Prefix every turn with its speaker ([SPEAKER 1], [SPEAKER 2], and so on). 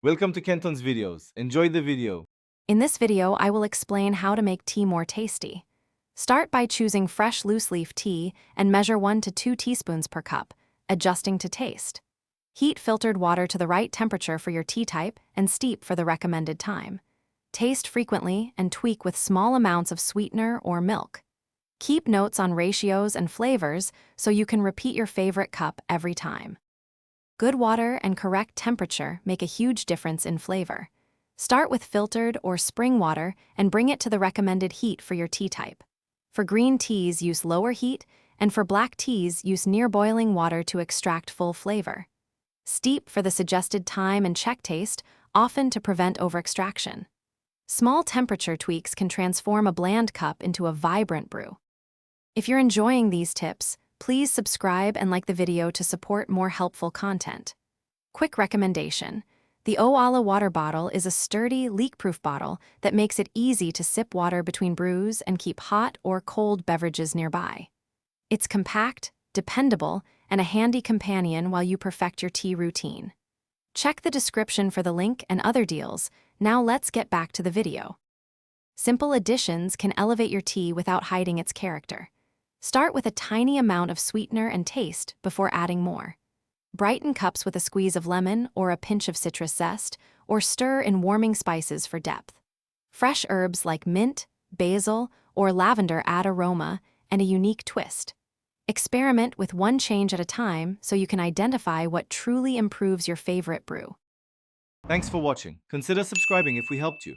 [SPEAKER 1] Welcome to Kenton's videos. Enjoy the video.
[SPEAKER 2] In this video, I will explain how to make tea more tasty. Start by choosing fresh loose leaf tea and measure 1 to 2 teaspoons per cup, adjusting to taste. Heat filtered water to the right temperature for your tea type and steep for the recommended time. Taste frequently and tweak with small amounts of sweetener or milk. Keep notes on ratios and flavors so you can repeat your favorite cup every time. Good water and correct temperature make a huge difference in flavor. Start with filtered or spring water and bring it to the recommended heat for your tea type. For green teas, use lower heat, and for black teas, use near boiling water to extract full flavor. Steep for the suggested time and check taste, often to prevent overextraction. Small temperature tweaks can transform a bland cup into a vibrant brew. If you're enjoying these tips, please subscribe and like the video to support more helpful content. Quick recommendation: the Owala water bottle is a sturdy, leak-proof bottle that makes it easy to sip water between brews and keep hot or cold beverages nearby. It's compact, dependable, and a handy companion while you perfect your tea routine. Check the description for the link and other deals. Now let's get back to the video. Simple additions can elevate your tea without hiding its character. Start with a tiny amount of sweetener and taste before adding more. Brighten cups with a squeeze of lemon or a pinch of citrus zest, or stir in warming spices for depth. Fresh herbs like mint, basil, or lavender add aroma and a unique twist. Experiment with one change at a time so you can identify what truly improves your favorite brew.
[SPEAKER 1] Thanks for watching. Consider subscribing if we helped you.